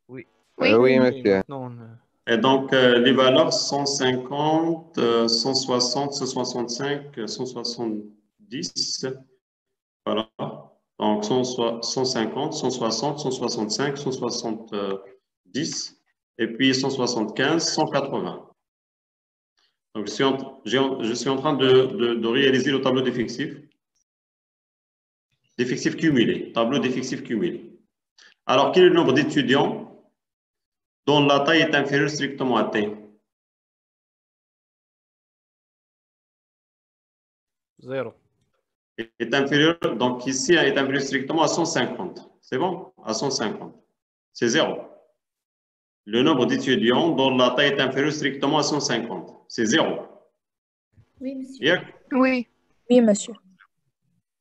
Oui. Oui. Oui, Et monsieur. maintenant, Et donc, les valeurs 150, 160, 165, 170. Voilà. Donc, 150, 160, 165, 170 et puis 175, 180. Donc, je suis en train de réaliser le tableau d'effectifs. D'effectifs cumulés. Tableau d'effectifs cumulés. Alors, quel est le nombre d'étudiants dont la taille est inférieure strictement à T? 0. Est inférieur, donc ici, est inférieur strictement à 150. C'est bon? À 150. C'est 0. Le nombre d'étudiants dont la taille est inférieure strictement à 150. C'est 0. Oui, monsieur. Bien? Oui. Oui, monsieur.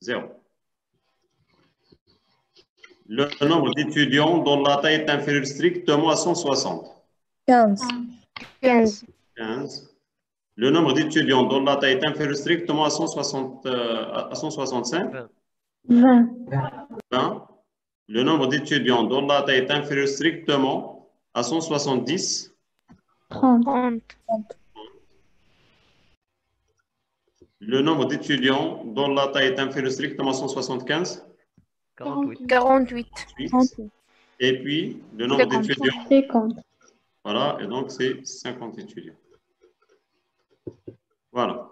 0. Le nombre d'étudiants dont la taille est inférieure strictement à 160. 15. 15. 15. Le nombre d'étudiants dont la taille est inférieure strictement à 165. 20. 20. Le nombre d'étudiants dont la taille est inférieure strictement à 170. 30. 30. Le nombre d'étudiants dont la taille est inférieure strictement à 175. 48. 48. 8. Et puis, le nombre 50. d'étudiants. 50. Voilà, et donc c'est 50 étudiants. Voilà.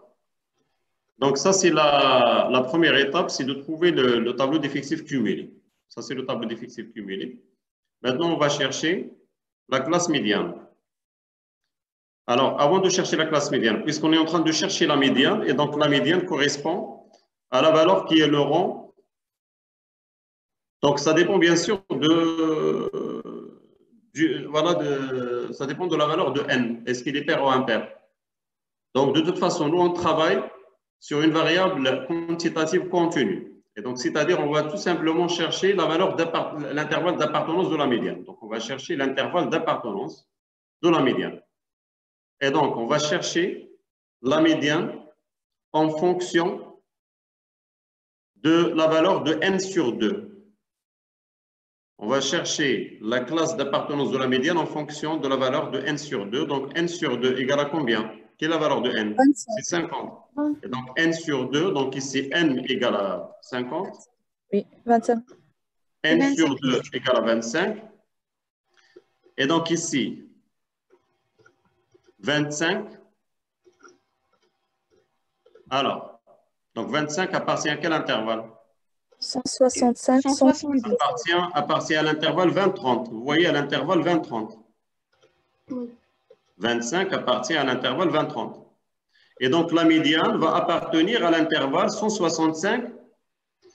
Donc ça, c'est la première étape, c'est de trouver le tableau d'effectifs cumulés. Ça, c'est le tableau d'effectifs cumulés. Maintenant, on va chercher la classe médiane. Alors, avant de chercher la classe médiane, puisqu'on est en train de chercher la médiane, et donc la médiane correspond à la valeur qui est le rang. Donc, ça dépend bien sûr ça dépend de la valeur de n. Est-ce qu'il est pair ou impair? Donc, de toute façon, nous, on travaille sur une variable quantitative contenue. Et donc, c'est-à-dire, on va tout simplement chercher la valeur l'intervalle d'appartenance de la médiane. Donc, on va chercher l'intervalle d'appartenance de la médiane. Et donc, on va chercher la médiane en fonction de la valeur de n sur 2. On va chercher la classe d'appartenance de la médiane en fonction de la valeur de n sur 2. Donc, n sur 2 égale à combien? Quelle est la valeur de n? 25. C'est 50. Et donc, n sur 2, donc ici, n égale à 50. Oui, 25. N sur 2 égale à 25. Et donc ici, 25. Alors, donc 25 appartient à quel intervalle? 165. 170. Appartient à l'intervalle 20-30. Vous voyez, à l'intervalle 20-30. Oui. 25 appartient à l'intervalle 20-30. Et donc, la médiane va appartenir à l'intervalle 165,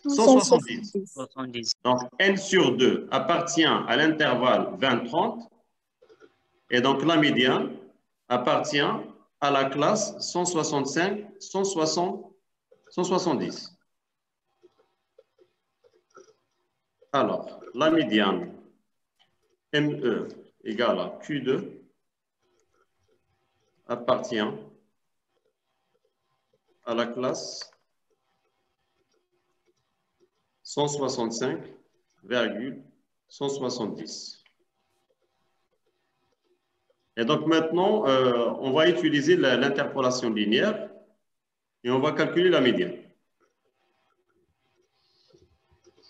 170. 70. Donc, n sur 2 appartient à l'intervalle 20-30. Et donc, la médiane appartient à la classe 165, 160, 170. Alors, la médiane ME égale à Q2 appartient à la classe 165,170. Et donc maintenant, on va utiliser l'interpolation linéaire et on va calculer la médiane.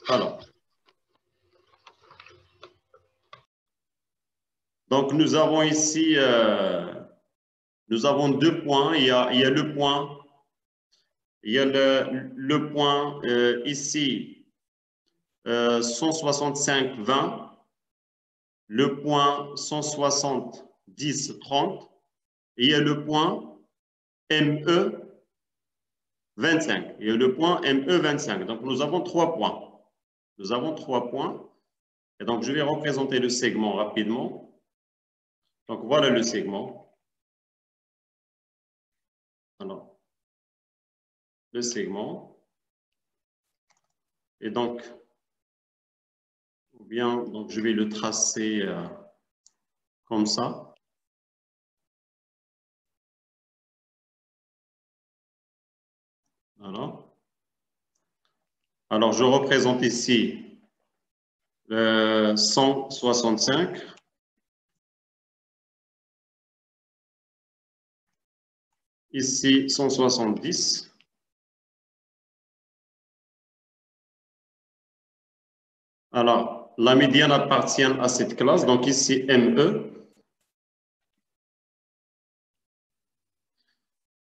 Alors, donc nous avons ici, nous avons deux points. Il y a le point, il y a le point ici, 165,20, le point 170,30, et il y a le point ME 25. Il y a le point ME 25. Donc, nous avons 3 points. Nous avons 3 points. Et donc, je vais représenter le segment rapidement. Donc, voilà le segment. Alors, le segment. Et donc, donc je vais le tracer comme ça. Voilà. Alors, je représente ici 165. Ici, 170. Alors, la médiane appartient à cette classe. Donc, ici, ME.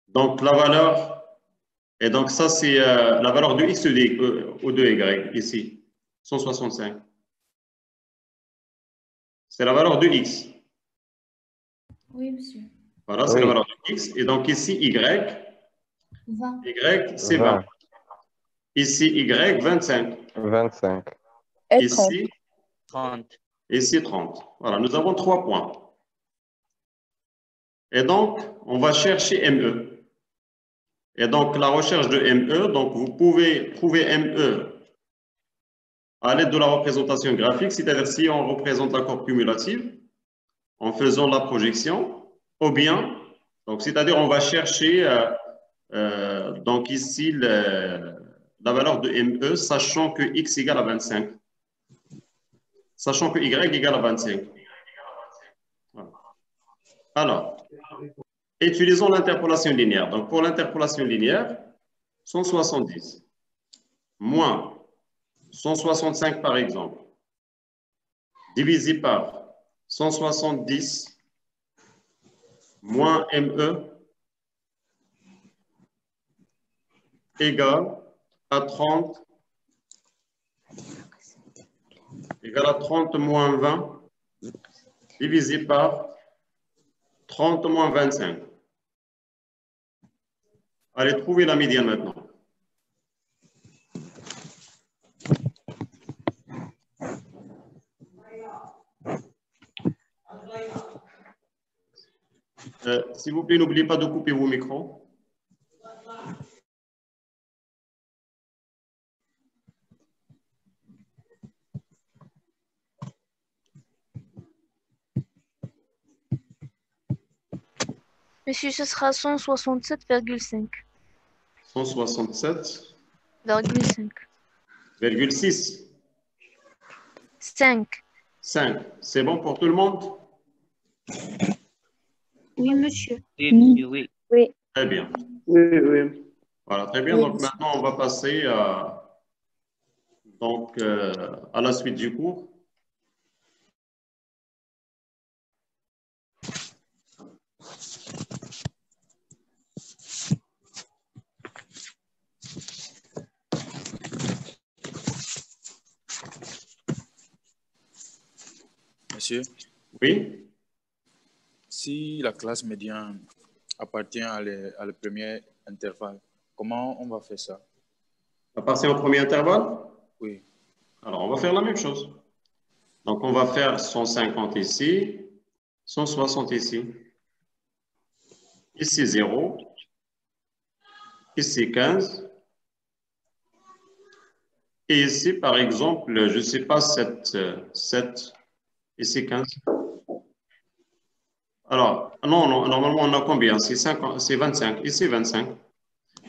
Donc, la valeur, et donc ça, c'est la valeur de X ou de Y, ici, 165. C'est la valeur de X. Oui, monsieur. Voilà, c'est la valeur de X. Et donc, ici, Y. 20. Y, c'est 20. Ici, Y, 25. 25. Et 30. Ici, 30. ici, 30. Voilà, nous avons 3 points. Et donc, on va chercher ME. Et donc, la recherche de ME, donc vous pouvez trouver ME à l'aide de la représentation graphique, c'est-à-dire si on représente la courbe cumulative en faisant la projection, ou bien, donc c'est-à-dire on va chercher donc ici la valeur de ME, sachant que X égale à 25. Sachant que Y égale à 25. Voilà. Alors, utilisons l'interpolation linéaire. Donc, pour l'interpolation linéaire, 170 moins 165 par exemple, divisé par 170 moins ME égale à 30 moins 20 divisé par 30 moins 25. Allez, trouver la médiane maintenant. S'il vous plaît, n'oubliez pas de couper vos micros. Monsieur, ce sera 167,5. 167,6. 5. 5. C'est bon pour tout le monde? Oui, monsieur. Oui. Oui. Très bien. Oui, oui. Voilà, très bien. Oui, Donc monsieur. maintenant, on va passer à la suite du cours. Monsieur, Oui? si la classe médiane appartient à le premier intervalle, comment on va faire ça? Appartient au premier intervalle? Oui. Alors, on va faire la même chose. Donc, on va faire 150 ici, 160 ici. Ici, 0. Ici, 15. Et ici, par exemple, je ne sais pas, 7. Ici, 15. Alors, non, normalement, on a combien? C'est 25. Ici, 25.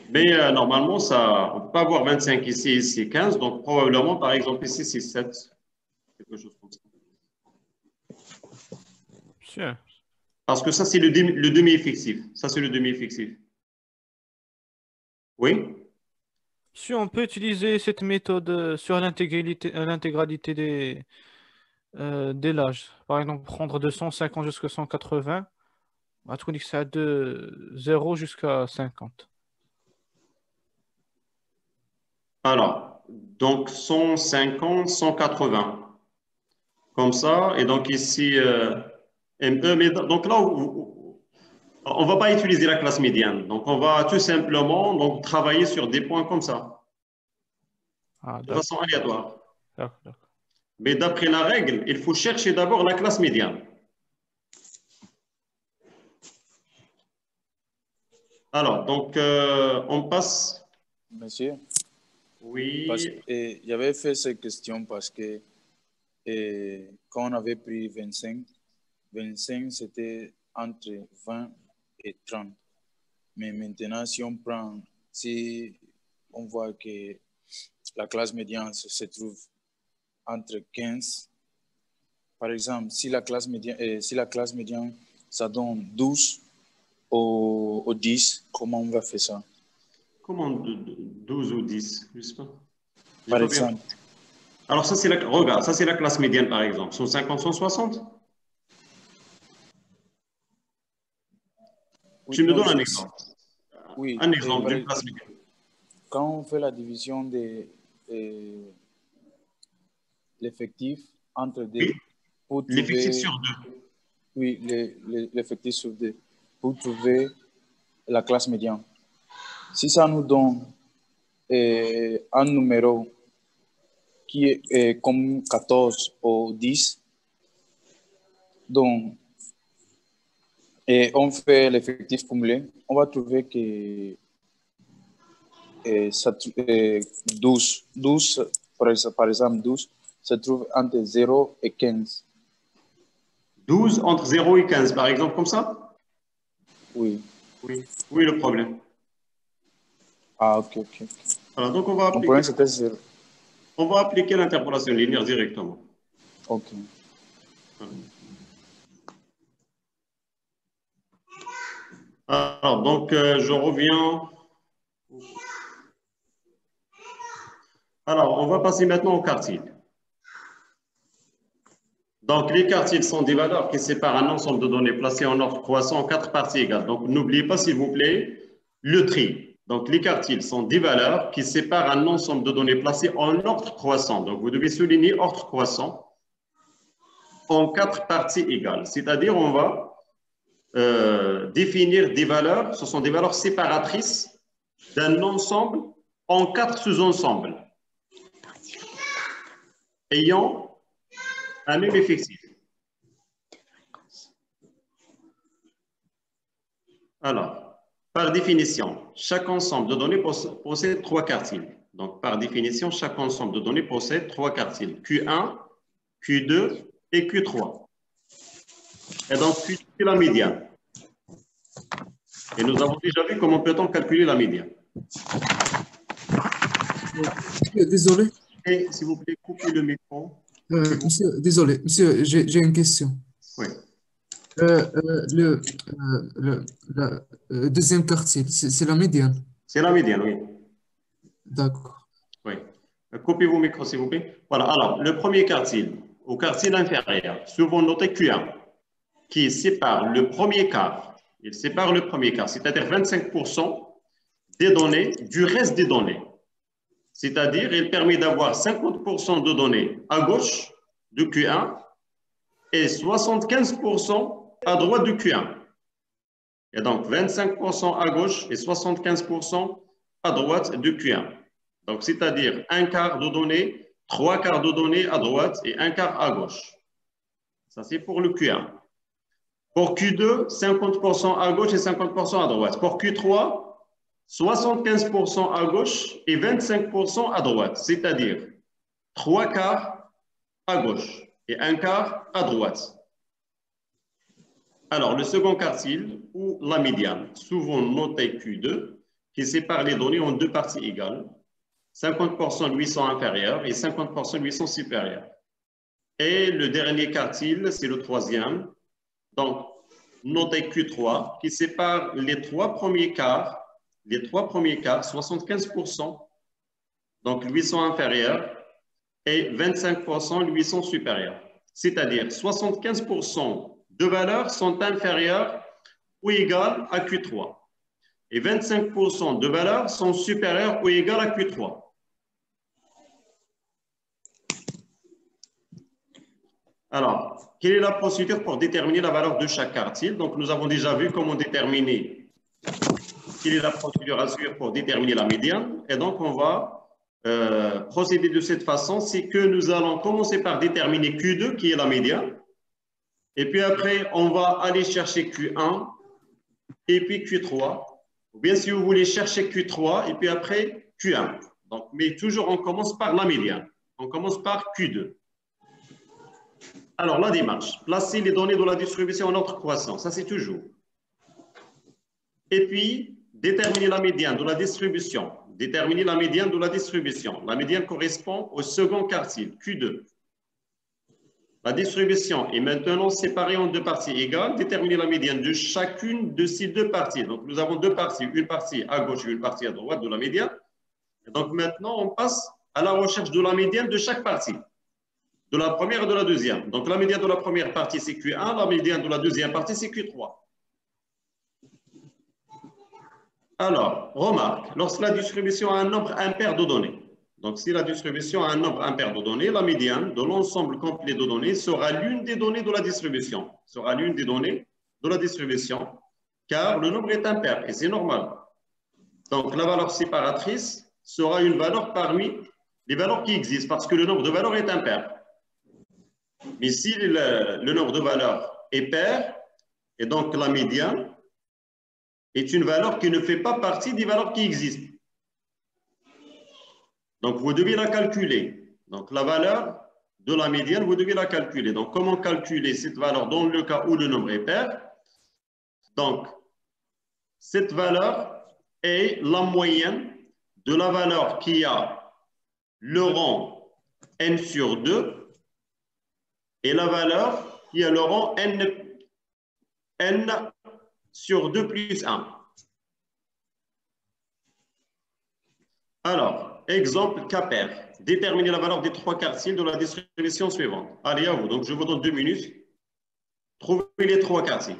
Mais normalement, ça, on ne peut pas avoir 25 ici, ici, 15. Donc, probablement, par exemple, ici, c'est 7. Quelque chose comme ça. Monsieur. Parce que ça, c'est le demi-effectif. Ça, c'est le demi-effectif. Oui? Si on peut utiliser cette méthode sur l'intégralité des l'âge. Par exemple, prendre de 150 jusqu'à 180, on va trouver que ça de 0 jusqu'à 50. Alors, donc 150, 180. Comme ça. Et donc ici, ME. Mais donc là, on ne va pas utiliser la classe médiane. Donc, on va tout simplement donc, travailler sur des points comme ça, Ah, de d'accord. façon aléatoire. D'accord. Mais d'après la règle, il faut chercher d'abord la classe médiane. Alors, donc, on passe. Monsieur, Oui. j'avais fait cette question parce que quand on avait pris 25 c'était entre 20 et 30. Mais maintenant, si on voit que la classe médiane se trouve entre 15, par exemple, si la classe médiane, ça donne 12, au 10, comment on va faire ça? Comment 12 ou 10? Je sais pas. J'ai Par pas bien- exemple, Alors, ça, c'est regarde, ça, c'est la classe médiane, par exemple. 150, 160? oui, Tu me non, donnes un exemple. oui, Un exemple par d'une exemple, classe médiane. quand on fait la division de l'effectif entre deux, Oui, pour l'effectif trouver, sur 2. oui, l'effectif sur deux, pour trouver la classe médiane. Si ça nous donne un numéro qui est comme 14 ou 10, donc, et on fait l'effectif cumulé, on va trouver que 12, par exemple 12, se trouve entre 0 et 15. 12 entre 0 et 15, par exemple, comme ça? Oui. Oui. Oui, le problème. Ah, ok, ok. Alors, donc, Mon problème, c'était 0. on va appliquer l'interpolation linéaire directement. Ok. Alors, donc, je reviens. Alors, on va passer maintenant au quartile. Donc, les quartiles sont des valeurs qui séparent un ensemble de données placées en ordre croissant en 4 parties égales. Donc, n'oubliez pas, s'il vous plaît, le tri. Donc, les quartiles sont des valeurs qui séparent un ensemble de données placées en ordre croissant. Donc, vous devez souligner ordre croissant en 4 parties égales. C'est-à-dire, on va définir des valeurs, ce sont des valeurs séparatrices d'un ensemble en 4 sous-ensembles ayant un même effectif. Alors, par définition, chaque ensemble de données possède 3 quartiles. Donc, par définition, chaque ensemble de données possède 3 quartiles. Q1, Q2 et Q3. Et donc, Q2, c'est la médiane. Et nous avons déjà vu comment peut-on calculer la médiane. Désolé. Et s'il vous plaît, coupez le micro. Monsieur, désolé, monsieur, j'ai une question. Oui. Le deuxième quartile, c'est la médiane. C'est la médiane, oui. D'accord. Oui. Coupez vos micros, s'il vous plaît. Voilà. Alors, le premier quartile, au quartile inférieur, souvent noté Q1, qui sépare le premier quart. Il sépare le premier quart, c'est-à-dire 25% des données du reste des données. C'est-à-dire, il permet d'avoir 50% de données à gauche de Q1 et 75% à droite de Q1. Et donc, 25% à gauche et 75% à droite de Q1. Donc, c'est-à-dire un quart de données, 3 quarts de données à droite et un quart à gauche. Ça, c'est pour le Q1. Pour Q2, 50% à gauche et 50% à droite. Pour Q3, 75% à gauche et 25% à droite. C'est-à-dire 3 quarts à gauche et un quart à droite. Alors, le second quartile, ou la médiane, souvent noté Q2, qui sépare les données en 2 parties égales. 50% lui sont inférieurs et 50% lui sont supérieurs. Et le dernier quartile, c'est le troisième. Donc, noté Q3, qui sépare les 3 premiers quarts, 75%, donc lui sont inférieurs, et 25% lui sont supérieurs. C'est-à-dire 75% de valeurs sont inférieures ou égales à Q3. Et 25% de valeurs sont supérieures ou égales à Q3. Alors, quelle est la procédure pour déterminer la valeur de chaque quartile? Donc, nous avons déjà vu comment déterminer quelle est la procédure à suivre pour déterminer la médiane. Et donc, on va procéder de cette façon. C'est que nous allons commencer par déterminer Q2, qui est la médiane. Et puis après, on va aller chercher Q1 et puis Q3. Ou bien si vous voulez chercher Q3 et puis après Q1. Donc, mais toujours, on commence par la médiane. On commence par Q2. Alors, la démarche, placer les données de la distribution en ordre croissant, ça c'est toujours. Et puis, déterminer la médiane de la distribution. Déterminer la médiane de la distribution. La médiane correspond au second quartile, Q2. La distribution est maintenant séparée en deux parties égales. Déterminer la médiane de chacune de ces deux parties. Donc, nous avons deux parties, une partie à gauche et une partie à droite de la médiane. Et donc, maintenant, on passe à la recherche de la médiane de chaque partie, de la première et de la deuxième. Donc, la médiane de la première partie, c'est Q1, la médiane de la deuxième partie, c'est Q3. Alors, remarque, lorsque la distribution a un nombre impair de données, donc si la distribution a un nombre impair de données, la médiane de l'ensemble complet de données sera l'une des données de la distribution, car le nombre est impair et c'est normal. Donc, la valeur séparatrice sera une valeur parmi les valeurs qui existent parce que le nombre de valeurs est impair. Mais si le nombre de valeurs est pair, et donc la médiane est une valeur qui ne fait pas partie des valeurs qui existent. Donc, vous devez la calculer. Donc, la valeur de la médiane, vous devez la calculer. Donc, comment calculer cette valeur dans le cas où le nombre est pair? Donc, cette valeur est la moyenne de la valeur qui a le rang n sur 2 et la valeur qui a le rang n sur 2 plus 1. Alors, exemple cas pair. Déterminez la valeur des 3 quartiles de la distribution suivante. Allez, à vous. Donc, je vous donne 2 minutes. Trouvez les 3 quartiles.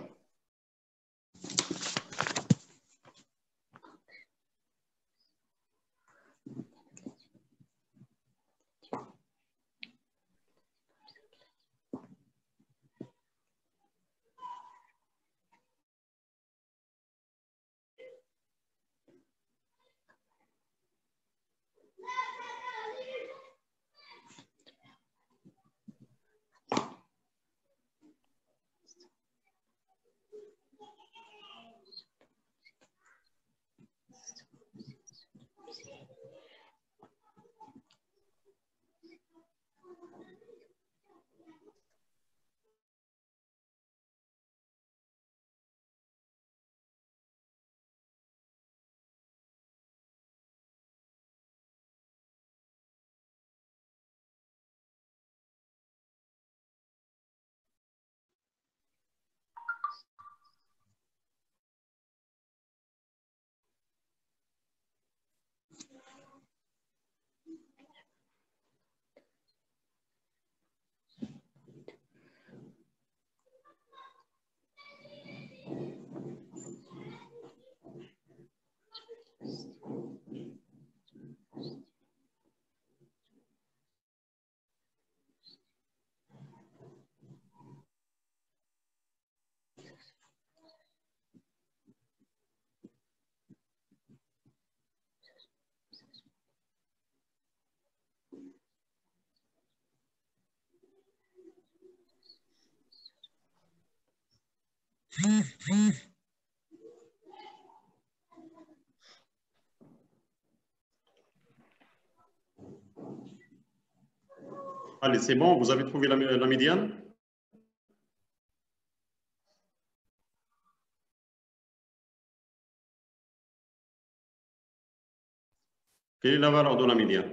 Allez, c'est bon, vous avez trouvé la médiane? Quelle est la valeur de la médiane?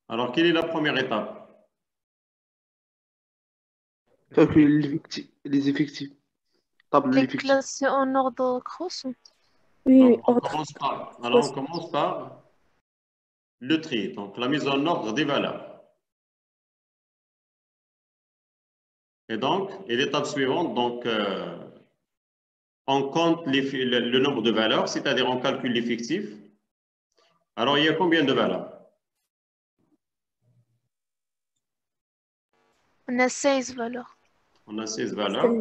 Alors, quelle est la première étape? Calculer les effectifs. Table Les l'effectif. classer en ordre croissant. Oui, Donc, on commence par le tri, donc la mise en ordre des valeurs. Et donc, et l'étape suivante, donc, on compte le nombre de valeurs, c'est-à-dire on calcule l'effectif. Alors, il y a combien de valeurs? On a 16 valeurs. On a 16 valeurs.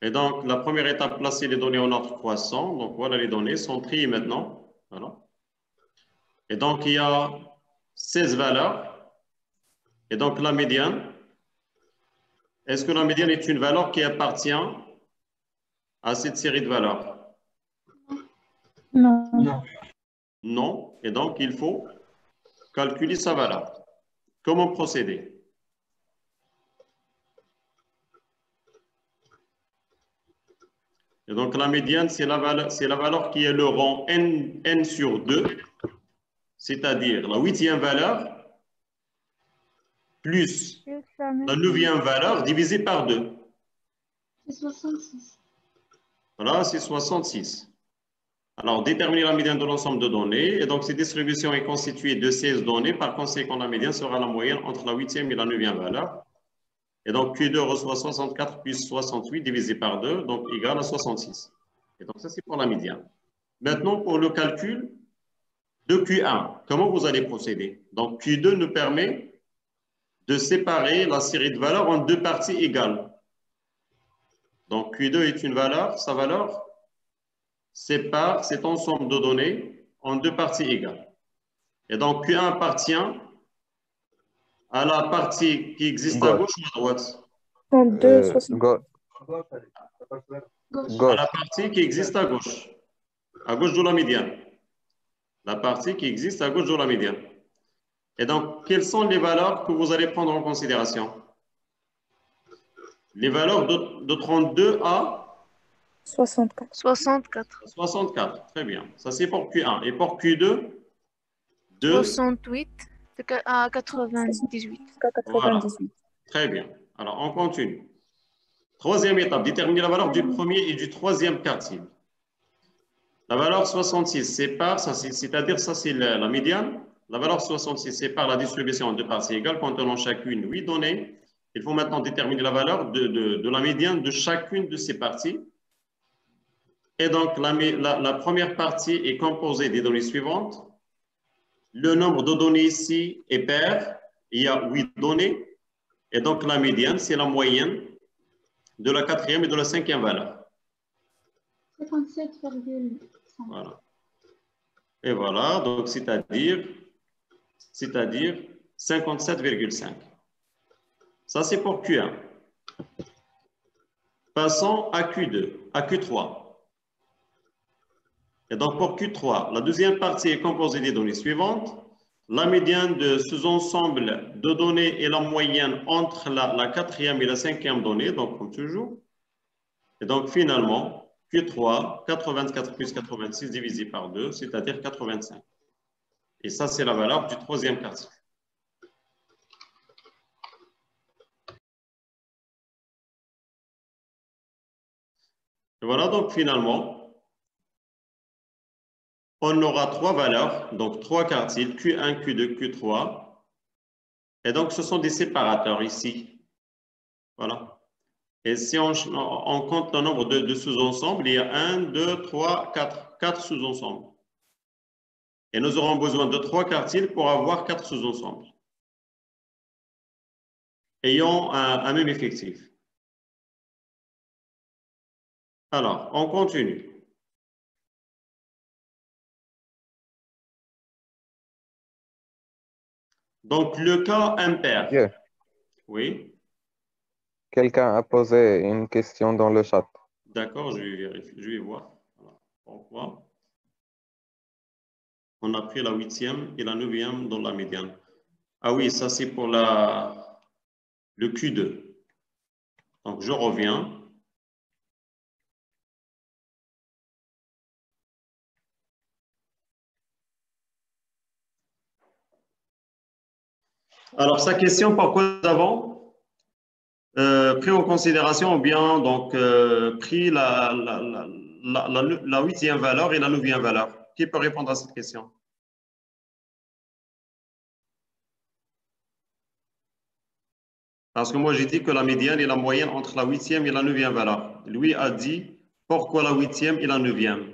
Et donc, la première étape, placer les données en ordre croissant. Donc, voilà, les données sont triées maintenant. Voilà. Et donc, il y a 16 valeurs. Et donc, la médiane. Est-ce que la médiane est une valeur qui appartient à cette série de valeurs? Non. Non. Non. Et donc, il faut calculer sa valeur. Comment procéder? Et donc, la médiane, c'est la valeur qui est le rang n sur 2, c'est-à-dire la 8e valeur plus la 9e valeur divisée par 2. C'est 66. Voilà, c'est 66. Alors, déterminer la médiane de l'ensemble de données. Et donc, cette distribution est constituée de 16 données. Par conséquent, la médiane sera la moyenne entre la 8e et la 9e valeur. Et donc, Q2 reçoit 64 plus 68 divisé par 2, donc égal à 66. Et donc, ça, c'est pour la médiane. Maintenant, pour le calcul de Q1, comment vous allez procéder? Donc, Q2 nous permet de séparer la série de valeurs en deux parties égales. Donc, Q2 est une valeur, sa valeur sépare cet ensemble de données en deux parties égales. Et donc, Q1 appartient à la partie qui existe à gauche ou à droite? Gauche. À la partie qui existe à gauche de la médiane. La partie qui existe à gauche de la médiane. Et donc, quelles sont les valeurs que vous allez prendre en considération? Les valeurs de 32 à 64. 64, très bien. Ça, c'est pour Q1. Et pour Q2, de 68 à 98. Voilà. Très bien. Alors, on continue. Troisième étape, déterminer la valeur du premier et du troisième quartile. La valeur 66 sépare, c'est-à-dire ça c'est la médiane. La valeur 66 sépare la distribution en deux parties égales contenant chacune 8 données. Il faut maintenant déterminer la valeur de la médiane de chacune de ces parties. Et donc, la première partie est composée des données suivantes. Le nombre de données ici est pair. Il y a 8 données. Et donc, la médiane, c'est la moyenne de la quatrième et de la cinquième valeur. 57,5. Voilà. Et voilà, donc c'est-à-dire 57,5. Ça, c'est pour Q1. Passons à Q2, à Q3. Et donc, pour Q3, la deuxième partie est composée des données suivantes. La médiane de ce ensemble de données est la moyenne entre la quatrième et la cinquième donnée, donc comme toujours. Et donc, finalement, Q3, 84 plus 86 divisé par 2, c'est-à-dire 85. Et ça, c'est la valeur du troisième quartile. Et voilà, donc finalement, on aura trois valeurs, donc trois quartiles, Q1, Q2, Q3. Et donc, ce sont des séparateurs ici. Voilà. Et si on compte le nombre de sous-ensembles, il y a 1, 2, 3, 4 sous-ensembles. Et nous aurons besoin de 3 quartiles pour avoir 4 sous-ensembles ayant un même effectif. Alors, on continue. Donc, le cas impair. Yeah. Oui. Quelqu'un a posé une question dans le chat. D'accord, je vais vérifier, je vais voir. Voilà. Pourquoi? On a pris la 8e et la 9e dans la médiane. Ah oui, ça c'est pour le Q2. Donc, je reviens. Alors, sa question, pourquoi nous avons pris en considération ou bien donc, pris la 8e valeur et la 9e valeur? Qui peut répondre à cette question? Parce que moi, j'ai dit que la médiane est la moyenne entre la 8e et la 9e valeur. Lui a dit Pourquoi la huitième et la neuvième?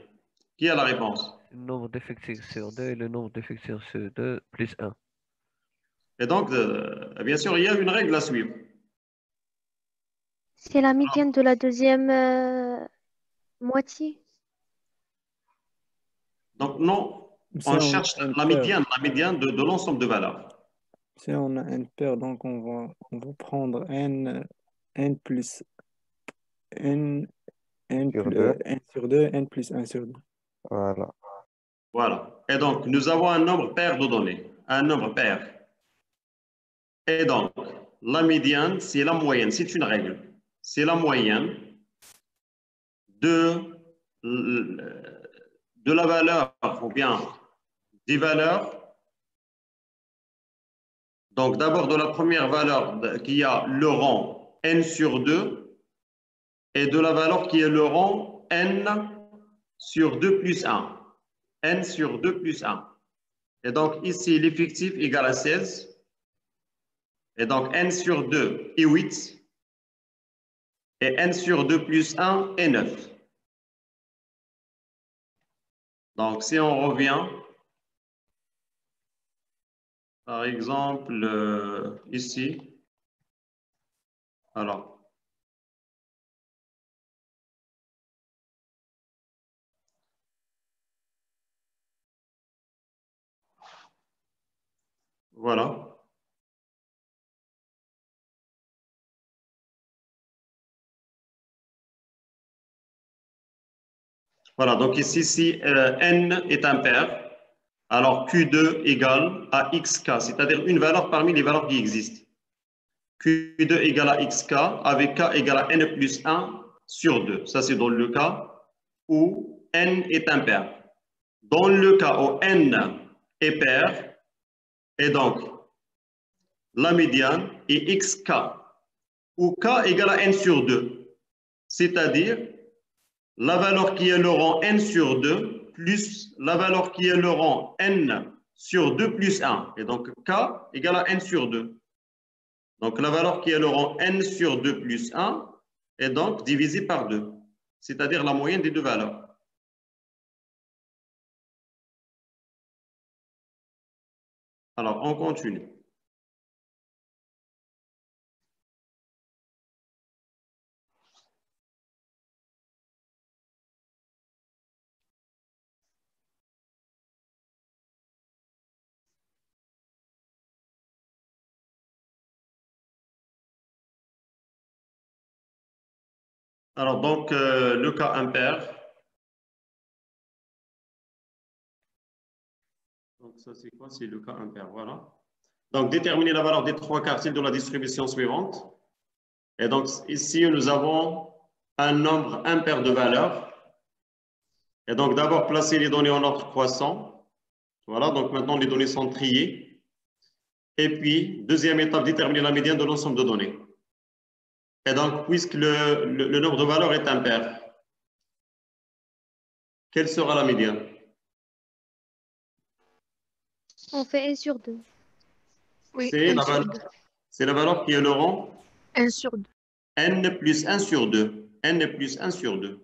Qui a la réponse? Le nombre d'effectifs sur 2 et le nombre d'effectifs sur 2 plus 1. Et donc, bien sûr, il y a une règle à suivre. C'est la médiane de la deuxième moitié. Donc, non, on cherche la médiane de l'ensemble de valeurs. Si on a une paire, donc on va prendre n plus n Sur 2. sur 2, n plus 1 sur 2. Voilà. Voilà. Et donc, nous avons un nombre pair de données. Un nombre pair. Et donc, la médiane, c'est la moyenne. C'est une règle. C'est la moyenne de la valeur, ou bien des valeurs. Donc, d'abord, de la première valeur qui a le rang n sur 2 et de la valeur qui est le rang n sur 2 plus 1. N sur 2 plus 1. Et donc, ici, l'effectif égale à 16. Et donc, n sur 2 est 8. Et n sur 2 plus 1 est 9. Donc, si on revient, par exemple, ici, alors, voilà. Voilà, donc ici, si n est impair, alors Q2 égale à xk, c'est-à-dire une valeur parmi les valeurs qui existent. Q2 égale à xk avec k égale à n plus 1 sur 2. Ça, c'est dans le cas où n est impair. Dans le cas où n est pair, et donc la médiane est xk, où k égale à n sur 2, c'est-à-dire la valeur qui est le rang n sur 2 plus la valeur qui est le rang n sur 2 plus 1. Et donc, k égale à n sur 2. Donc, la valeur qui est le rang n sur 2 plus 1 est donc divisée par 2, c'est-à-dire la moyenne des deux valeurs. Alors, on continue. Alors, donc, le cas impair. Donc, ça, c'est quoi? C'est le cas impair, voilà. Donc, déterminer la valeur des trois quartiles de la distribution suivante. Et donc, ici, nous avons un nombre impair de valeurs. Et donc, d'abord, placer les données en ordre croissant. Voilà, donc maintenant, les données sont triées. Et puis, deuxième étape, déterminer la médiane de l'ensemble de données. Et donc, puisque le nombre de valeurs est impair, quelle sera la médiane? On fait 1 sur 2. Oui, c'est la valeur qui est le rang 1 sur 2. n plus 1 sur 2. N plus 1 sur 2.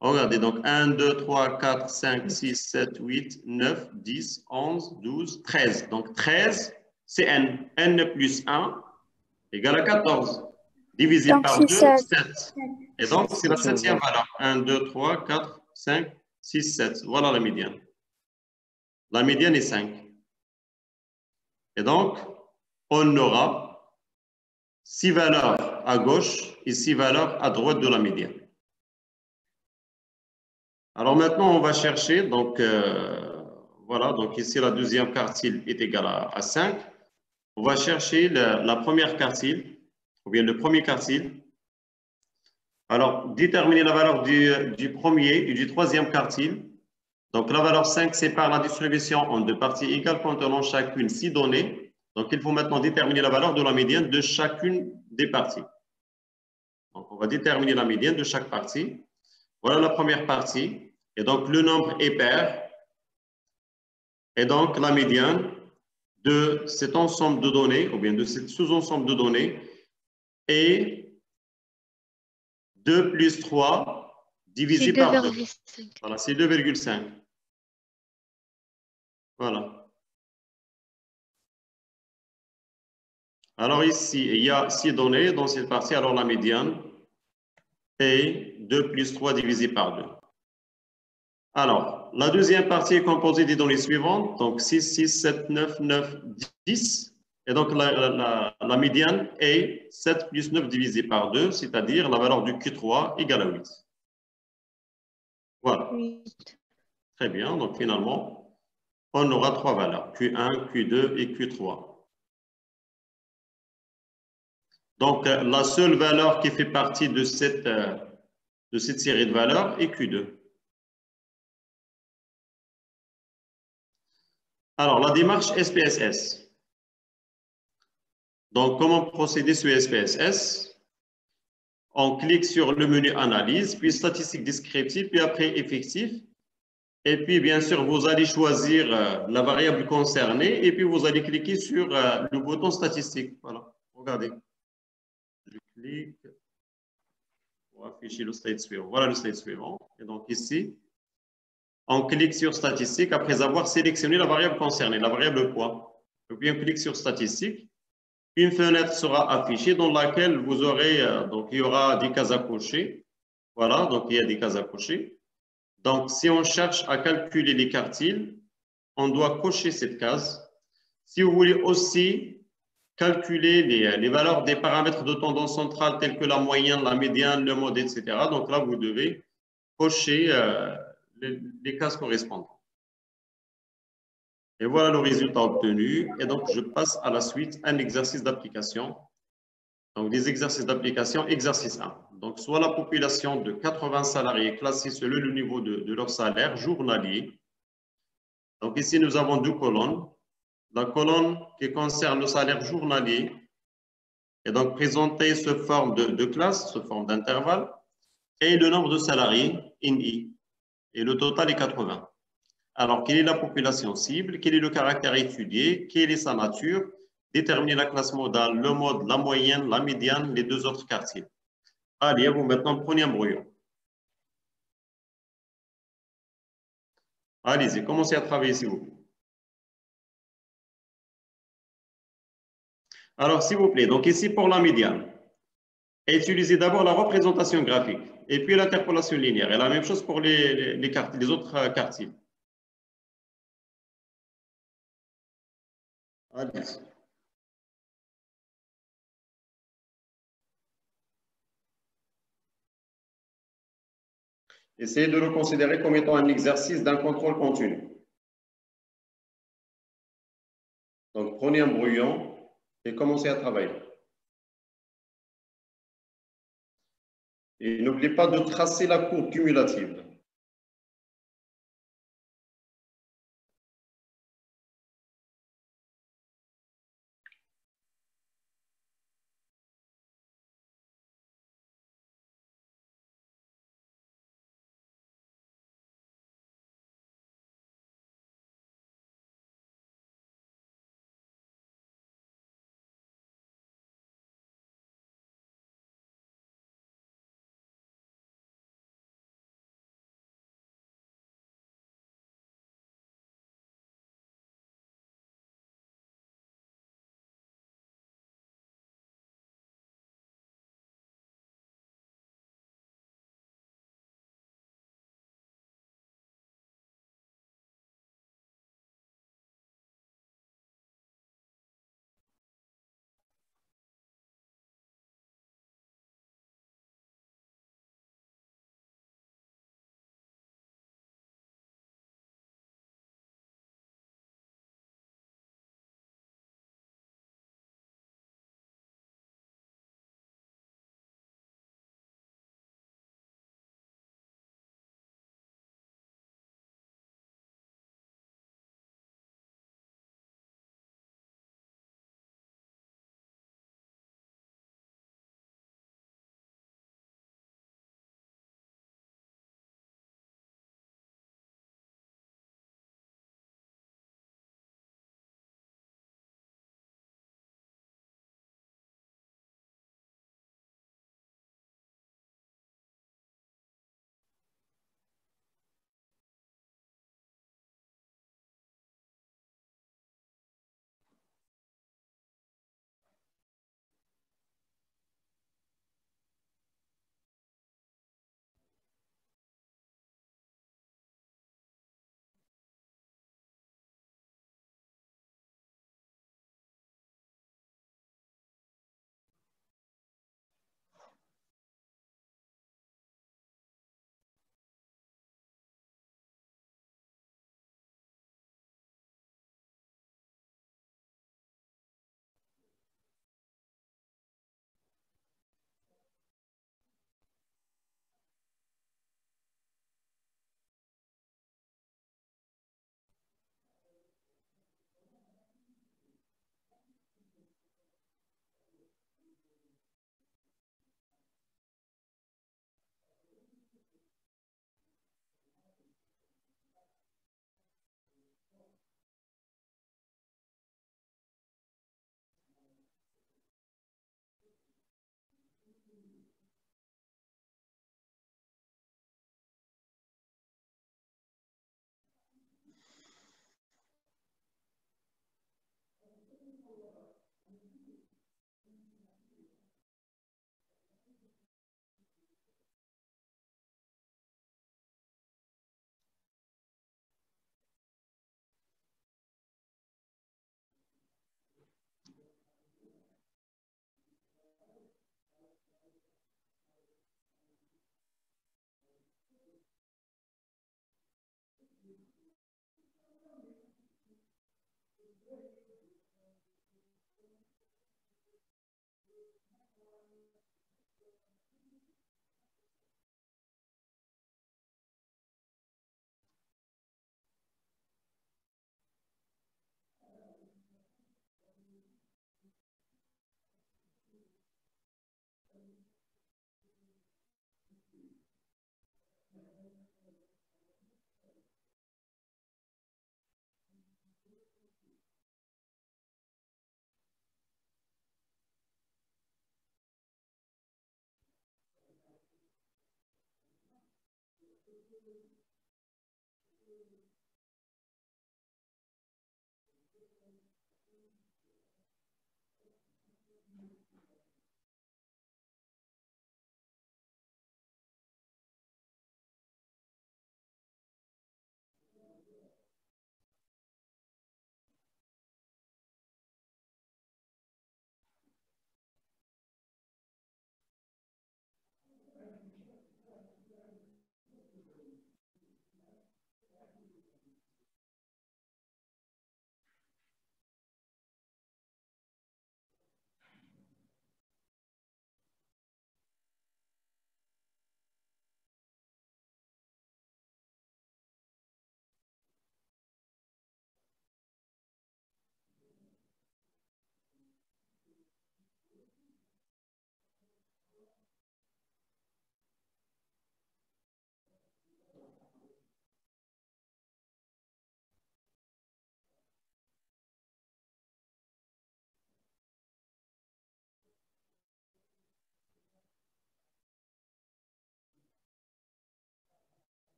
Regardez, donc 1, 2, 3, 4, 5, 6, 7, 8, 9, 10, 11, 12, 13. Donc 13, c'est n. N plus 1 égale à 14. Divisé Donc, par 2, 7. Et donc, c'est la septième valeur. 1, 2, 3, 4, 5, 6, 7. Voilà la médiane. La médiane est 5. Et donc, on aura 6 valeurs à gauche et 6 valeurs à droite de la médiane. Alors maintenant, on va chercher. Donc, voilà. Donc, ici, la deuxième quartile est égale à 5. On va chercher la première quartile, ou bien le premier quartile. Alors, déterminer la valeur du premier et du troisième quartile. Donc, la valeur 5 sépare la distribution en deux parties égales contenant chacune 6 données. Donc, il faut maintenant déterminer la valeur de la médiane de chacune des parties. Donc, on va déterminer la médiane de chaque partie. Voilà la première partie. Et donc, le nombre est pair. Et donc, la médiane de cet ensemble de données, ou bien de ce sous-ensemble de données, est 2 plus 3 divisé C'est par 2. 2,5. Voilà, c'est 2,5. Voilà. Alors ici, il y a 6 données dans cette partie. Alors la médiane est 2 plus 3 divisé par 2. Alors, la deuxième partie est composée des données suivantes. Donc 6, 6, 7, 9, 9, 10. Et donc la médiane est 7 plus 9 divisé par 2, c'est-à-dire la valeur du Q3 égale à 8. Voilà. 8. Très bien. Donc finalement, on aura 3 valeurs, Q1, Q2 et Q3. Donc, la seule valeur qui fait partie de cette série de valeurs est Q2. Alors, la démarche SPSS. Donc, comment procéder sur SPSS? On clique sur le menu Analyse, puis Statistique descriptive, puis après Effectif. Et puis, bien sûr, vous allez choisir la variable concernée, et puis vous allez cliquer sur le bouton Statistique. Voilà, regardez. Je clique pour afficher le slide suivant. Voilà le slide suivant. Et donc ici, on clique sur Statistique après avoir sélectionné la variable concernée, la variable poids. Et puis on clique sur Statistique. Une fenêtre sera affichée dans laquelle vous aurez, donc il y aura des cases à cocher. Voilà, donc il y a des cases à cocher. Donc si on cherche à calculer les quartiles, on doit cocher cette case. Si vous voulez aussi calculer les valeurs des paramètres de tendance centrale tels que la moyenne, la médiane, le mode, etc. Donc là, vous devez cocher les cases correspondantes. Et voilà le résultat obtenu. Et donc, je passe à la suite, un exercice d'application. Donc, des exercices d'application, exercice 1. Donc, soit la population de 80 salariés classés selon le niveau de leur salaire journalier. Donc, ici, nous avons 2 colonnes. La colonne qui concerne le salaire journalier est donc présentée sous forme de classe, sous forme d'intervalle, et le nombre de salariés, INI. Et le total est 80. Alors, quelle est la population cible? Quel est le caractère étudié? Quelle est sa nature? Déterminer la classe modale, le mode, la moyenne, la médiane, les 2 autres quartiers. Allez, vous maintenant prenez un brouillon. Allez-y, commencez à travailler s'il vous plaît. Alors, s'il vous plaît, donc ici pour la médiane, utilisez d'abord la représentation graphique et puis l'interpolation linéaire. Et la même chose pour les autres quartiers. Allez-y. Essayez de le considérer comme étant un exercice d'un contrôle continu. Donc, prenez un brouillon et commencez à travailler. Et n'oubliez pas de tracer la courbe cumulative.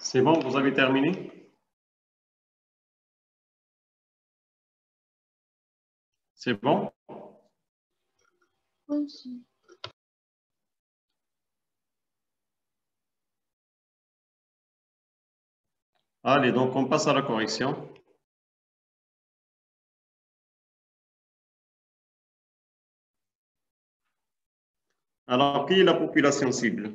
C'est bon, vous avez terminé? C'est bon? Oui, monsieur. Allez, donc on passe à la correction. Alors, qui est la population cible?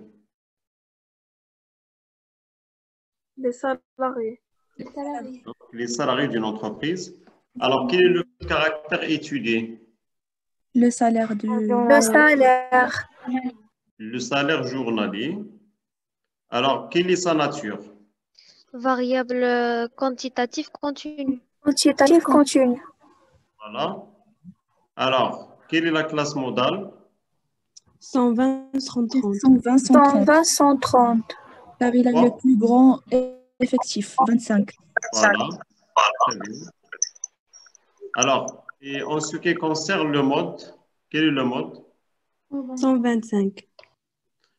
Les salariés. Les salariés. Donc, les salariés d'une entreprise. Alors, quel est le caractère étudié? Le salaire du... Le salaire. Le salaire journalier. Alors, quelle est sa nature? Variable quantitative continue. Quantitatif continu. Voilà. Alors, quelle est la classe modale? 120, 130. 120, 130. 130. Car il a Quoi? le plus grand effectif, 25. Voilà. Très bien. Alors, et en ce qui concerne le mode, quel est le mode? 125.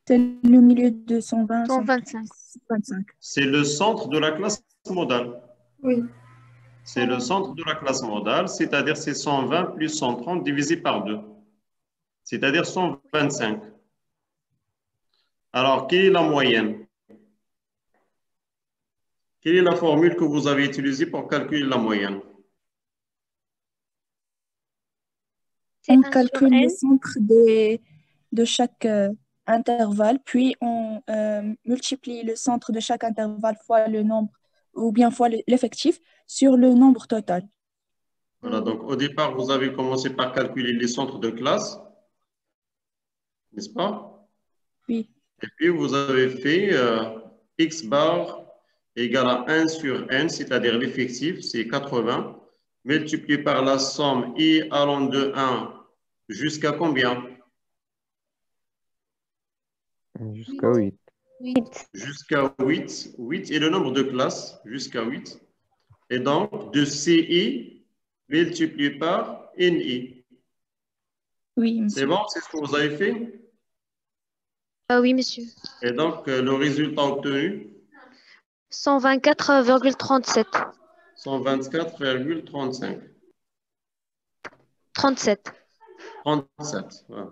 C'est le milieu de 120, 125. 125. C'est le centre de la classe modale. Oui. C'est le centre de la classe modale, c'est-à-dire c'est 120 plus 130 divisé par 2, c'est-à-dire 125. Alors, quelle est la moyenne? Quelle est la formule que vous avez utilisée pour calculer la moyenne? On 1 sur calcule n. le centre de chaque intervalle, puis on multiplie le centre de chaque intervalle fois le nombre, ou bien fois l'effectif, sur le nombre total. Voilà, donc au départ, vous avez commencé par calculer les centres de classe, n'est-ce pas? Oui. Et puis, vous avez fait x bar égale à 1 sur n, c'est-à-dire l'effectif, c'est 80, multiplié par la somme i allant de 1 jusqu'à combien? Jusqu'à 8. 8. Jusqu'à 8. 8 est le nombre de classes, jusqu'à 8. Et donc, de CI multiplié par NI. Oui, C'est monsieur. bon, c'est ce que vous avez fait? Oui, monsieur. Et donc, le résultat obtenu? 124,37. 124,35. 37. 37. Voilà.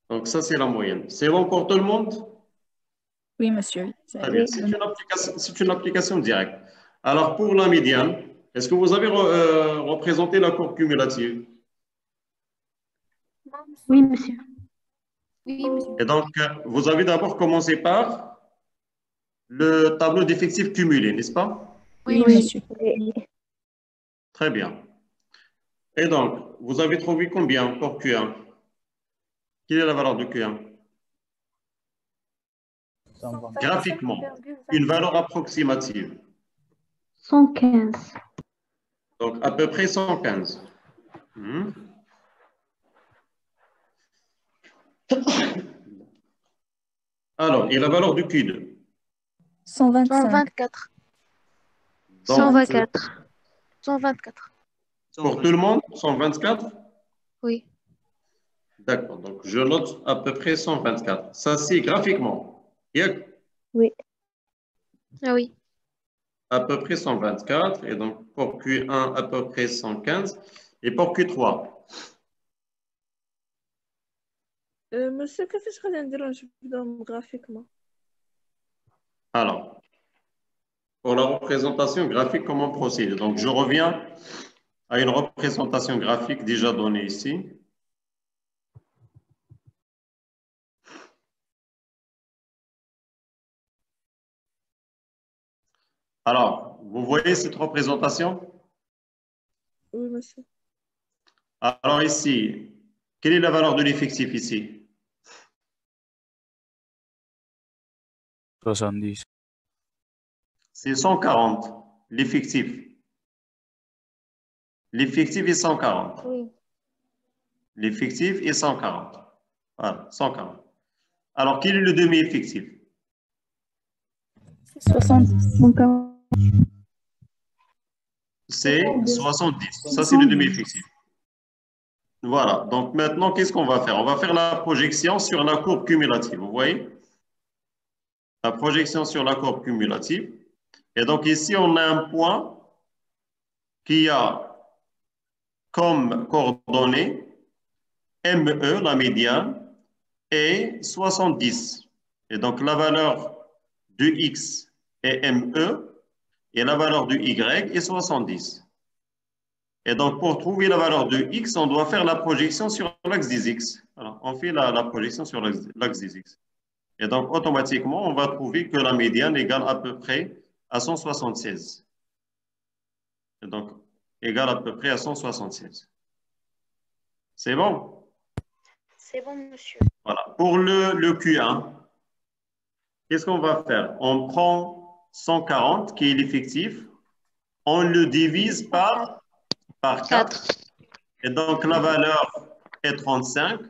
Donc, ça, c'est la moyenne. C'est bon pour tout le monde? Oui, monsieur. Très bien. C'est une application directe. Alors, pour la médiane, est-ce que vous avez représenté la courbe cumulative? Oui, monsieur. Oui, monsieur. Et donc, vous avez d'abord commencé par le tableau d'effectifs cumulés, n'est-ce pas? Oui, monsieur. Très bien. Et donc, vous avez trouvé combien pour Q1? Quelle est la valeur de Q1? Graphiquement, une valeur approximative. 115. Donc, à peu près 115. Alors, et la valeur du Q2? 125. 124. Donc, 124. 124. pour tout le monde, 124? Oui. D'accord, donc je note à peu près 124. Ça, c'est graphiquement. Oui. Ah oui. À peu près 124. Et donc, pour Q1, à peu près 115. Et pour Q3? Monsieur, qu'est-ce que je vais dire graphiquement? Alors, pour la représentation graphique, comment procéder? Donc, je reviens à une représentation graphique déjà donnée ici. Alors, vous voyez cette représentation? Oui, monsieur. Alors ici, quelle est la valeur de l'effectif ici? 70. C'est 140, l'effectif. L'effectif est 140. Oui. L'effectif est 140. Voilà, 140. Alors, quel est le demi-effectif? 70. C'est 70. Ça, c'est le demi-effectif. Voilà. Donc, maintenant, qu'est-ce qu'on va faire? On va faire la projection sur la courbe cumulative. Vous voyez? La projection sur la courbe cumulative. Et donc ici, on a un point qui a comme coordonnées ME, la médiane, et 70. Et donc la valeur du X est ME et la valeur du Y est 70. Et donc, pour trouver la valeur de X, on doit faire la projection sur l'axe des X. Alors, on fait la projection sur l'axe des X. Et donc, automatiquement, on va trouver que la médiane égale à peu près à 176. Et donc, égale à peu près à 176. C'est bon? C'est bon, monsieur. Voilà. Pour le Q1, qu'est-ce qu'on va faire? On prend 140, qui est l'effectif. On le divise par 4. Et donc, la valeur est 35.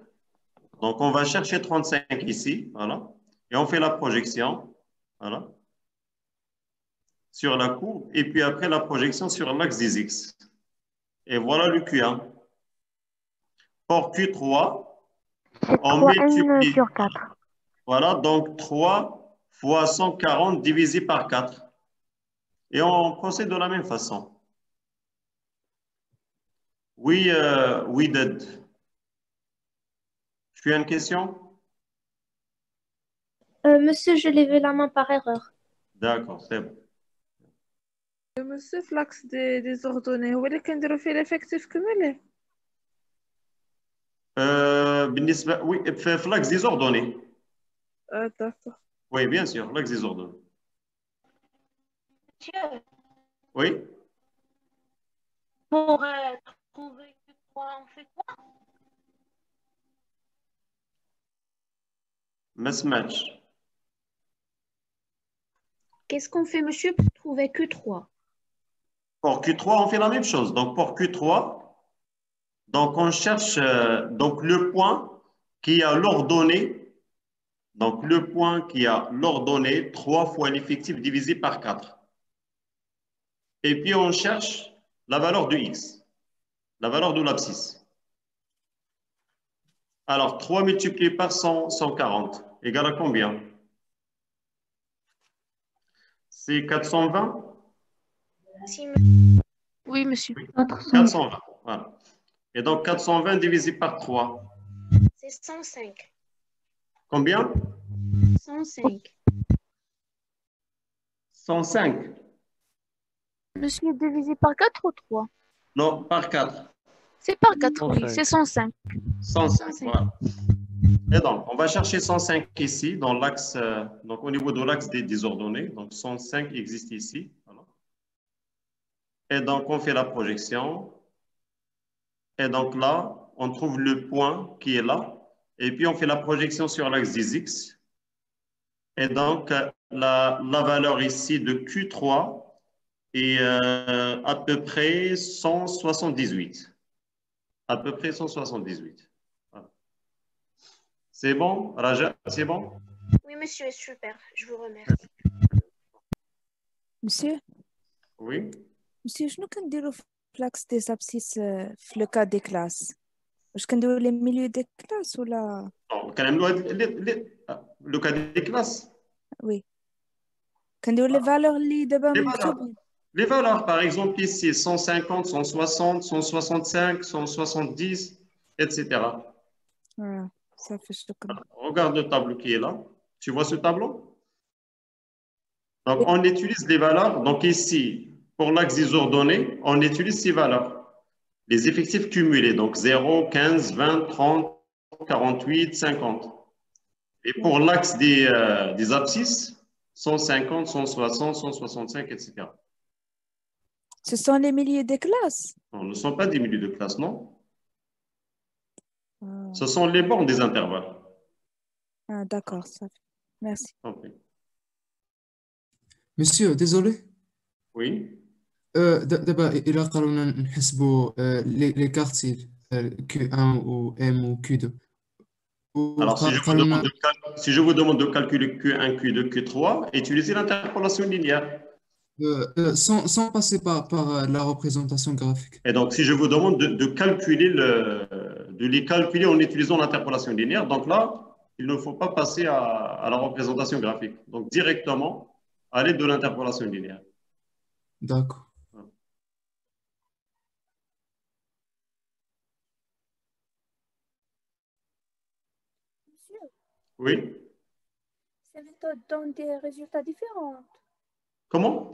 Donc, on va chercher 35 ici. Voilà. Et on fait la projection. Voilà. Sur la courbe. Et puis après, la projection sur l'axe des X. Et voilà le Q1. Pour Q3, on multiplie. Sur 4. Voilà. Donc, 3 fois 140 divisé par 4. Et on procède de la même façon. Oui, we did. Tu as une question? Monsieur, je levais la main par erreur. D'accord, c'est bon. monsieur في l'axe des ordonnées هو اللي كنديرو فيه l'effectif cumulé. بالنسبة oui, في l'axe des ordonnées. D'accord. Oui, bien sûr, l'axe des ordonnées. Monsieur, Oui. pour trouver Q3, on fait quoi? Mismatch. Qu'est-ce qu'on fait, monsieur, pour trouver Q3? Pour Q3, on fait la même chose. Donc, pour Q3, donc on cherche donc le point qui a l'ordonnée. Donc, le point qui a l'ordonnée 3 fois l'effectif divisé par 4. Et puis, on cherche la valeur de X, la valeur de l'abscisse. Alors, 3 multiplié par 140 égale à combien? C'est 420? Oui, monsieur. 420, voilà. Et donc, 420 divisé par 3. C'est 105. Combien? 105. 105. Monsieur, divisé par 4 ou 3? Non, par 4. C'est par 4, oui, 105. c'est 105. 105, voilà. Et donc, on va chercher 105 ici, dans l'axe, donc au niveau de l'axe des ordonnées. Donc, 105 existe ici. Voilà. Et donc, on fait la projection. Et donc là, on trouve le point qui est là. Et puis, on fait la projection sur l'axe des X. Et donc, la valeur ici de Q3 est à peu près 178. À peu près 178. Voilà. C'est bon, Raja? C'est bon? Oui, monsieur, super. Je vous remercie. Monsieur, Oui. monsieur, شنو كنديرو في l'axe des abscisses في le cas des classes؟ واش كنديرو les milieux des classes ولا؟ Non, quand même, le cas des classes. Oui. كنديرو les valeurs اللي دابا Les valeurs. مكتوبين. Les valeurs, par exemple, ici, 150, 160, 165, 170, etc. Ah, ça fait شكرا. Regarde le tableau qui est là. Tu vois ce tableau? Donc, on utilise les valeurs. Donc, ici, pour l'axe des ordonnées, on utilise ces valeurs. Les effectifs cumulés. Donc, 0, 15, 20, 30, 48, 50. Et pour l'axe des abscisses, 150, 160, 165, etc. Ce sont les milieux des classes. Non, ce ne sont pas des milieux de classe, non? Ah, Ce sont les bornes des intervalles. ah, d'accord, ça fait. Merci. Ok. Monsieur, désolé. Oui. دابا إلا قررنا نحسبوا les quartiles Q1 ou M ou Q2. Alors, si je vous demande de calculer Q1, Q2, Q3, utilisez l'interpolation linéaire. Sans passer par la représentation graphique. Et donc, si je vous demande de les calculer en utilisant l'interpolation linéaire, donc là, il ne faut pas passer à la représentation graphique. Donc, directement, à l'aide de l'interpolation linéaire. D'accord. Monsieur, Oui. ces méthodes donnent des résultats différents. Comment?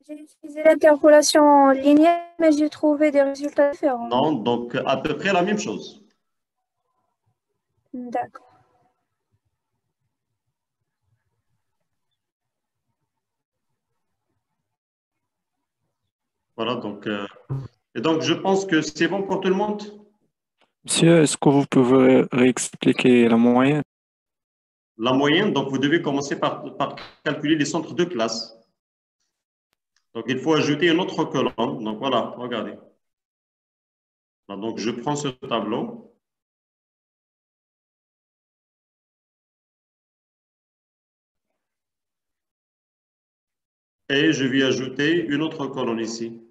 J'ai utilisé l'interpolation linéaire, mais j'ai trouvé des résultats différents. Non, donc à peu près la même chose. D'accord. Voilà, donc, et donc je pense que c'est bon pour tout le monde. Monsieur, est-ce que vous pouvez réexpliquer la moyenne? La moyenne, donc vous devez commencer par calculer les centres de classe. Donc il faut ajouter une autre colonne. Donc voilà, regardez. Voilà, donc je prends ce tableau. Et je vais ajouter une autre colonne ici.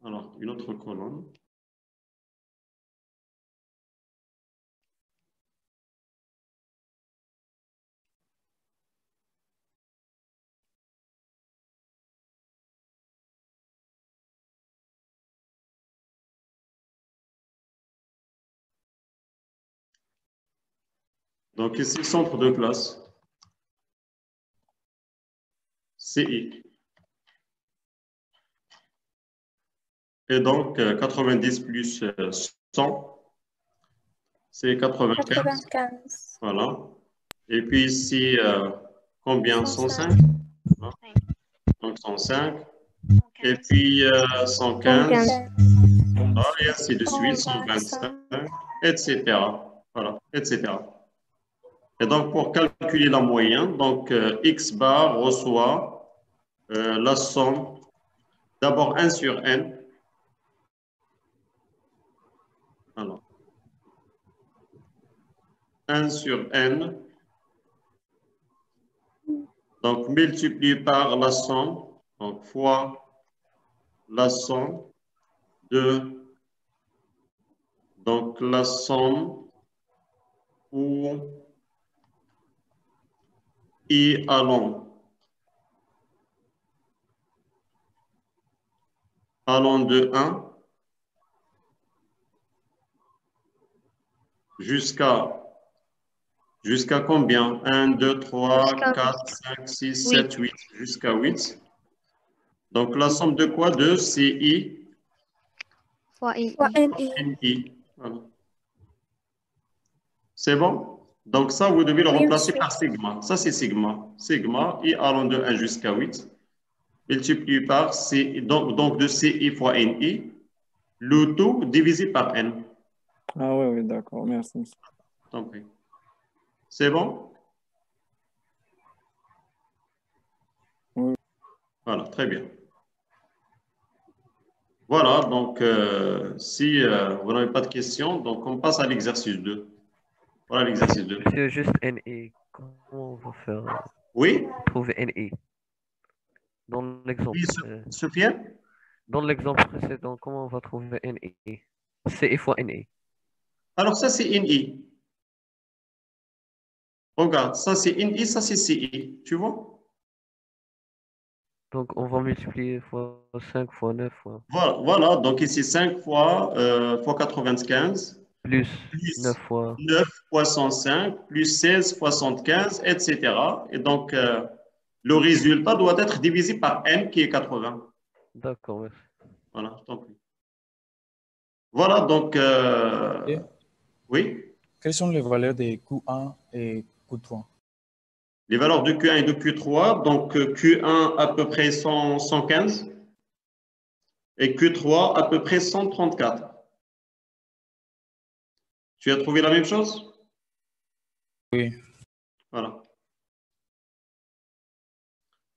Alors, une autre colonne. Donc ici, centre de classe. CI. Et donc, 90 plus 100, c'est 95. 95. Voilà. Et puis ici, combien? 105. Voilà. Donc 105. Et puis 115. Voilà, et ainsi de suite, 125, etc. Voilà, etc. Et donc, pour calculer la moyenne, donc X bar reçoit la somme, d'abord 1 sur N. Alors, 1 sur N, donc multiplié par la somme, donc fois la somme de, donc la somme pour I allant de 1 jusqu'à combien? 1, 2, 3, 4, 5, 6, 7, 8, jusqu'à 8. Donc, la somme de quoi? De CI Fois NI. Voilà. C'est bon? Donc, ça, vous devez le remplacer par sigma. Ça, c'est sigma. Sigma, I allant de 1 jusqu'à 8, multiplié par C, donc de CI fois NI, le tout divisé par N. Ah oui, oui, d'accord, merci, monsieur. Tant pis. C'est bon? Oui. Voilà, très bien. Voilà, donc si vous n'avez pas de questions, donc on passe à l'exercice 2. Voilà l'exercice 2. Monsieur, juste NI. Comment on va faire Oui? trouver NI? Dans l'exemple. Oui, Sofiane? Dans l'exemple précédent, comment on va trouver NI? CI fois NI. Alors ça, c'est NI. Regarde, ça c'est NI, ça c'est CI. Tu vois? Donc, on va multiplier fois 5 fois 9 fois. Voilà, donc ici 5 fois 95. Plus 9 fois. 9 fois 105, plus 16 fois 75, etc. Et donc, le résultat doit être divisé par N qui est 80. D'accord, merci. Voilà, je t'en prie. Voilà, donc, oui. Quelles sont les valeurs de Q1 et Q3? Les valeurs de Q1 et de Q3, donc Q1 à peu près 115 et Q3 à peu près 134. Tu as trouvé la même chose? Oui. Voilà.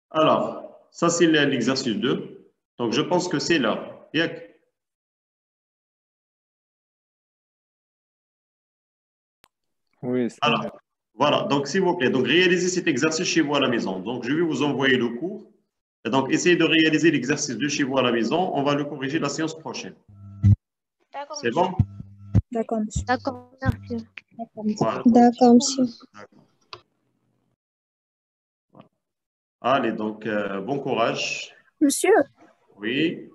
Alors, ça c'est l'exercice 2. Donc, je pense que c'est là. Yak. Oui, c'est Alors, voilà, donc s'il vous plaît, donc réalisez cet exercice chez vous à la maison. Donc, je vais vous envoyer le cours. Et donc, essayez de réaliser l'exercice 2 chez vous à la maison. On va le corriger la séance prochaine. D'accord. C'est bon? D'accord, monsieur. D'accord, merci. Voilà. D'accord, monsieur. Allez, donc, bon courage. Monsieur, Oui,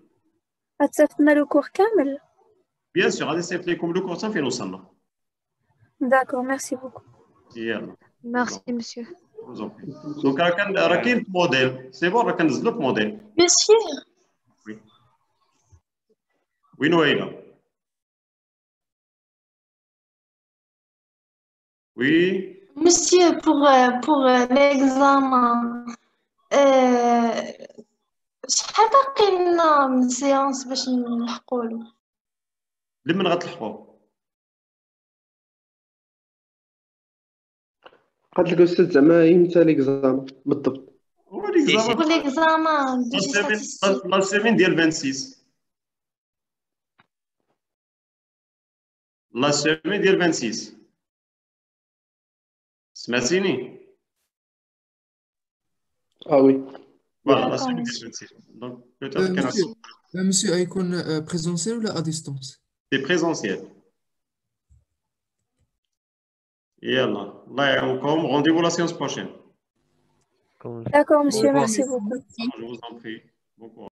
هتصيفطنا le cours كامل؟ bien sûr, allez, c'est comme le cours, ça fait nous sommes là. D'accord, merci beaucoup. يلا. Merci, monsieur. Je vous en prie. Donc, راه كاين موديل. C'est bon, راه كنزل لك موديل. Monsieur, Oui. وين وين؟ Oui. monsieur, pour l'examen, شحال باقي لنا من séance باش نلحقوا؟ لمن غتلحقوا؟ قالت لك أستاذ زعما إمتى ليكزامان بالضبط؟ هو ليكزامان. Pour l'examen de statistique. لا سيمين ديال 26. لا سيمين ديال 26. سمعتيني؟ وي. فوالا لا سيمين ديال 26. دونك بوتيتر كان monsieur هيكون présentiel ولا à distance؟ سي بريزونسيال. يلا الله يعاونكم. Rendez-vous la séance prochaine. D'accord, monsieur, merci beaucoup. Je vous en prie. Bon courage.